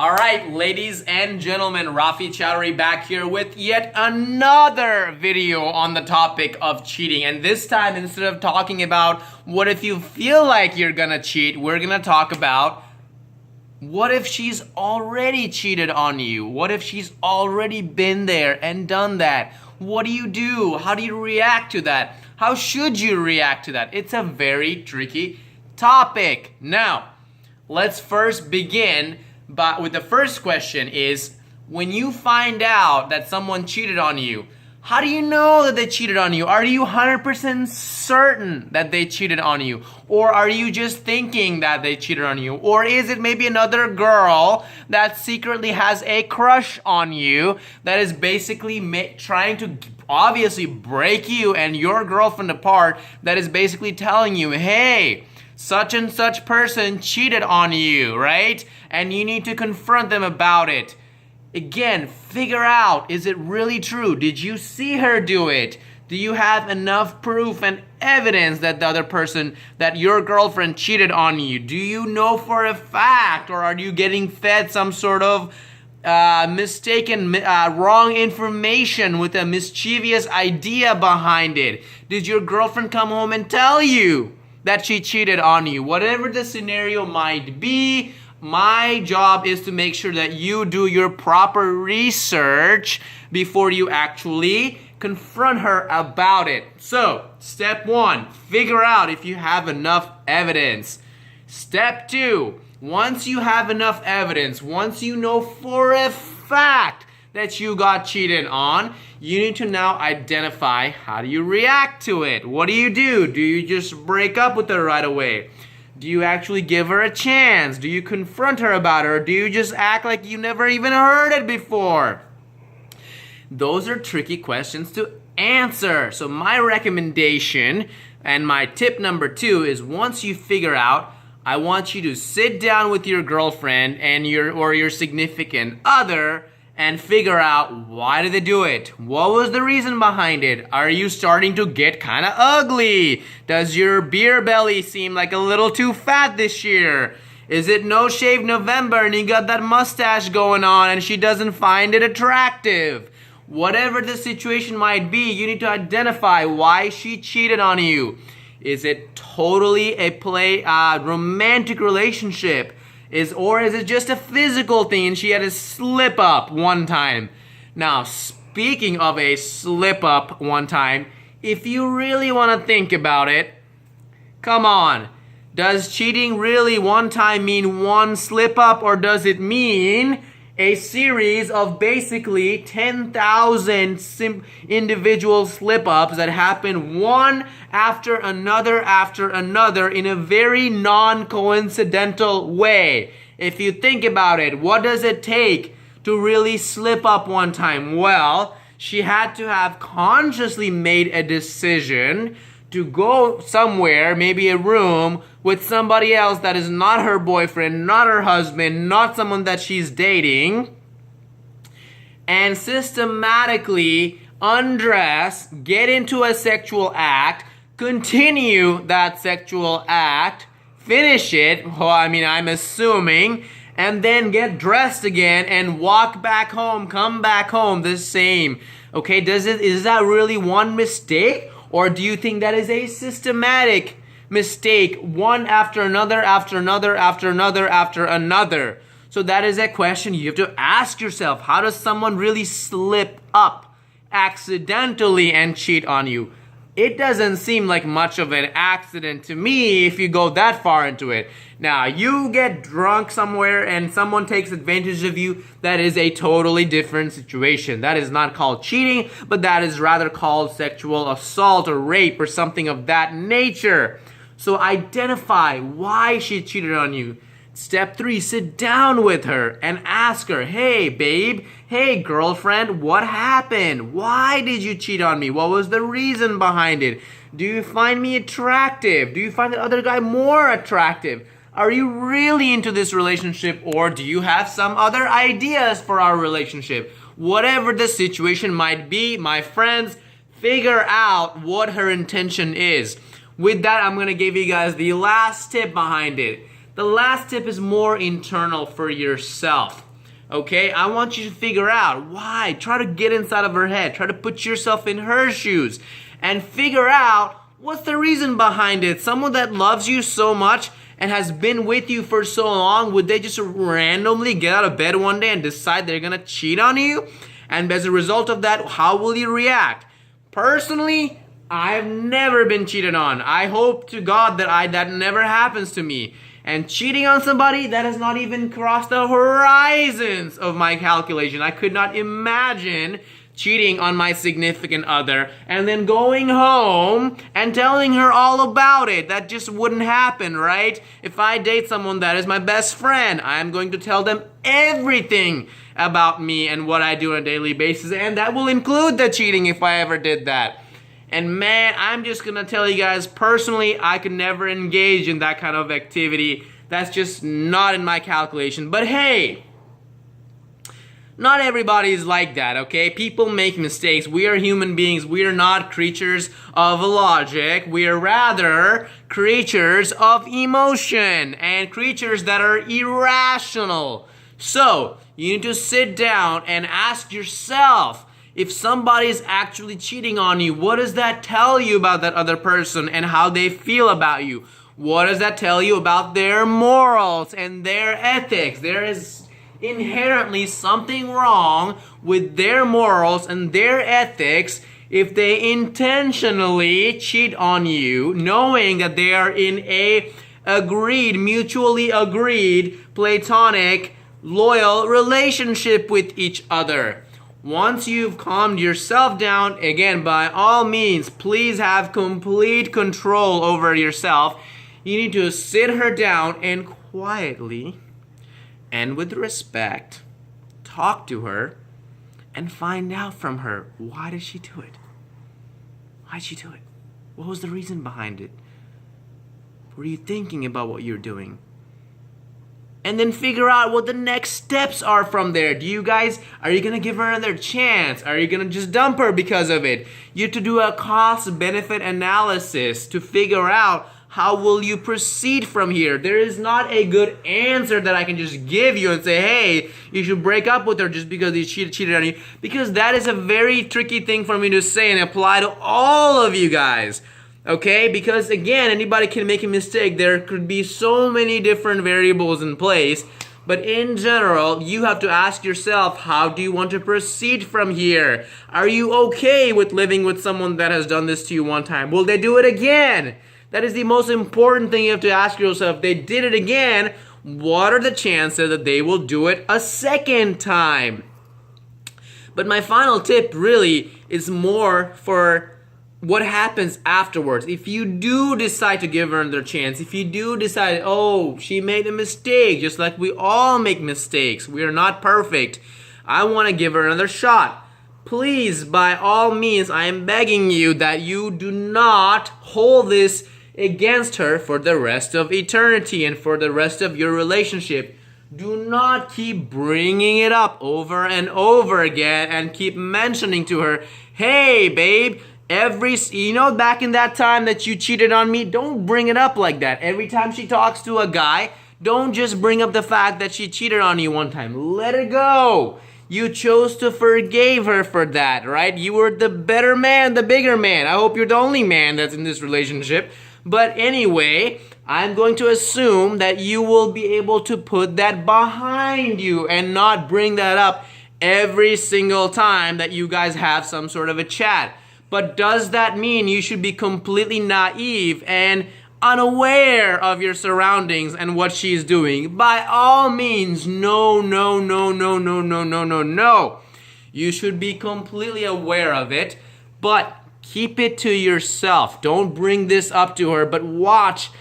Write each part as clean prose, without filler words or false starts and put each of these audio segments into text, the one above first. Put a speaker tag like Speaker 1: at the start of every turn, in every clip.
Speaker 1: Alright, ladies and gentlemen, Rafi Chowdhury back here with yet another video on the topic of cheating. And this time, instead of talking about what if you feel like you're gonna cheat, we're gonna talk about what if she's already cheated on you? What if she's already been there and done that? What do you do? How do you react to that? How should you react to that? It's a very tricky topic. Now, let's first begin with the first question is, when you find out that someone cheated on you, how do you know that they cheated on you? Are you 100% certain that they cheated on you? Or are you just thinking that they cheated on you? Or is it maybe another girl that secretly has a crush on you that is basically trying to obviously break you and your girlfriend apart, that is basically telling you, hey, such and such person cheated on you, right? And you need to confront them about it. Again, figure out, is it really true? Did you see her do it? Do you have enough proof and evidence that the other person, that your girlfriend cheated on you? Do you know for a fact, or are you getting fed some sort of mistaken, wrong information with a mischievous idea behind it? Did your girlfriend come home and tell you that she cheated on you? Whatever the scenario might be, my job is to make sure that you do your proper research before you actually confront her about it. So, step 1, figure out if you have enough evidence. Step 2, once you have enough evidence, once you know for a fact that you got cheated on, you need to now identify, how do you react to it? What do? Do you just break up with her right away? Do you actually give her a chance? Do you confront her about it? Or do you just act like you never even heard it before? Those are tricky questions to answer. So my recommendation and my tip number 2 is, once you figure out, I want you to sit down with your girlfriend and your significant other and figure out, why did they do it? What was the reason behind it? Are you starting to get kind of ugly? Does your beer belly seem like a little too fat this year? Is it No Shave November and you got that mustache going on and she doesn't find it attractive? Whatever the situation might be, you need to identify why she cheated on you. Is it totally a romantic relationship? Or is it just a physical thing and she had a slip up one time? Now, speaking of a slip up one time, if you really want to think about it, come on. Does cheating really one time mean one slip up, or does it mean a series of basically 10,000 individual slip-ups that happen one after another in a very non-coincidental way? If you think about it, what does it take to really slip up one time? Well, she had to have consciously made a decision to go somewhere, maybe a room, with somebody else that is not her boyfriend, not her husband, not someone that she's dating, and systematically undress, get into a sexual act, continue that sexual act, finish it, I'm assuming, and then get dressed again and walk back home, come back home the same. Okay, is that really one mistake? Or do you think that is a systematic mistake, one after another, after another, after another, after another? So that is a question you have to ask yourself. How does someone really slip up accidentally and cheat on you? It doesn't seem like much of an accident to me if you go that far into it. Now, you get drunk somewhere and someone takes advantage of you, that is a totally different situation. That is not called cheating, but that is rather called sexual assault or rape or something of that nature. So identify why she cheated on you. Step 3, sit down with her and ask her, hey babe, hey girlfriend, what happened? Why did you cheat on me? What was the reason behind it? Do you find me attractive? Do you find the other guy more attractive? Are you really into this relationship, or do you have some other ideas for our relationship? Whatever the situation might be, my friends, figure out what her intention is. With that, I'm going to give you guys the last tip behind it. The last tip is more internal for yourself. Okay, I want you to figure out why. Try to get inside of her head. Try to put yourself in her shoes and figure out what's the reason behind it. Someone that loves you so much and has been with you for so long, would they just randomly get out of bed one day and decide they're gonna cheat on you? And as a result of that, how will you react? Personally, I've never been cheated on. I hope to God that that never happens to me. And cheating on somebody, that has not even crossed the horizons of my calculation. I could not imagine cheating on my significant other and then going home and telling her all about it. That just wouldn't happen, right? If I date someone that is my best friend, I'm going to tell them everything about me and what I do on a daily basis, and that will include the cheating if I ever did that. And man, I'm just gonna tell you guys, personally, I could never engage in that kind of activity. That's just not in my calculation. But hey, not everybody is like that, okay? People make mistakes. We are human beings. We are not creatures of logic. We are rather creatures of emotion and creatures that are irrational. So, you need to sit down and ask yourself, if somebody is actually cheating on you, what does that tell you about that other person and how they feel about you? What does that tell you about their morals and their ethics? There is inherently something wrong with their morals and their ethics if they intentionally cheat on you, knowing that they are in a mutually agreed, platonic, loyal relationship with each other. Once you've calmed yourself down, again, by all means, please have complete control over yourself. You need to sit her down and quietly and with respect talk to her and find out from her, why did she do it? Why did she do it? What was the reason behind it? Were you thinking about what you're doing? And then figure out what the next steps are from there. Are you gonna give her another chance? Are you gonna just dump her because of it? You have to do a cost-benefit analysis to figure out how will you proceed from here. There is not a good answer that I can just give you and say, hey, you should break up with her just because he cheated on you. Because that is a very tricky thing for me to say and apply to all of you guys. Okay, because again, anybody can make a mistake. There could be so many different variables in place. But in general, you have to ask yourself, how do you want to proceed from here? Are you okay with living with someone that has done this to you one time? Will they do it again? That is the most important thing you have to ask yourself. If they did it again, what are the chances that they will do it a second time? But my final tip really is more for what happens afterwards. If you do decide to give her another chance, if you do decide, oh, she made a mistake, just like we all make mistakes, we are not perfect, I want to give her another shot. Please, by all means, I am begging you that you do not hold this against her for the rest of eternity and for the rest of your relationship. Do not keep bringing it up over and over again and keep mentioning to her, hey, babe, back in that time that you cheated on me, don't bring it up like that. Every time she talks to a guy, don't just bring up the fact that she cheated on you one time. Let it go. You chose to forgive her for that, right? You were the better man, the bigger man. I hope you're the only man that's in this relationship. But anyway, I'm going to assume that you will be able to put that behind you and not bring that up every single time that you guys have some sort of a chat. But does that mean you should be completely naive and unaware of your surroundings and what she's doing? By all means, no, no, no, no, no, no, no, no, no. You should be completely aware of it, but keep it to yourself. Don't bring this up to her, but watch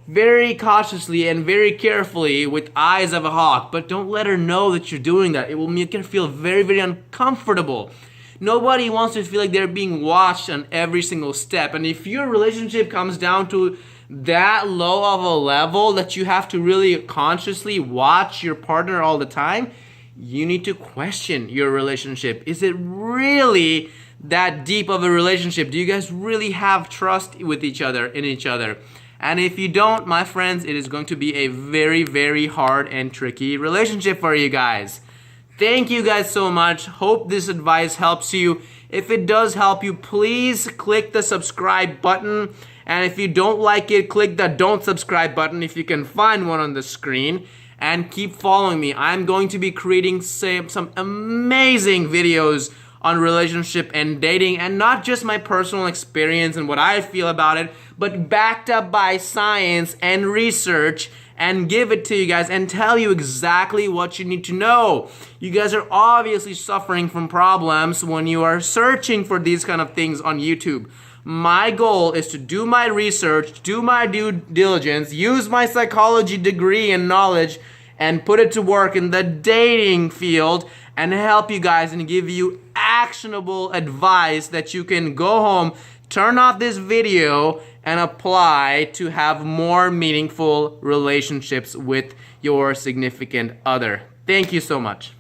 Speaker 1: very cautiously and very carefully with eyes of a hawk. But don't let her know that you're doing that. It will make her feel very, very uncomfortable. Nobody wants to feel like they're being watched on every single step. And if your relationship comes down to that low of a level that you have to really consciously watch your partner all the time, you need to question your relationship. Is it really that deep of a relationship? Do you guys really have trust with each other, in each other? And if you don't, my friends, it is going to be a very, very hard and tricky relationship for you guys. Thank you guys so much. Hope this advice helps you. If it does help you, please click the subscribe button. And if you don't like it, click the don't subscribe button if you can find one on the screen. And keep following me. I'm going to be creating some amazing videos on relationship and dating, and not just my personal experience and what I feel about it, but backed up by science and research, and give it to you guys and tell you exactly what you need to know. You guys are obviously suffering from problems when you are searching for these kind of things on YouTube. My goal is to do my research, do my due diligence, use my psychology degree and knowledge, and put it to work in the dating field and help you guys and give you actionable advice that you can go home, turn off this video, and apply to have more meaningful relationships with your significant other. Thank you so much.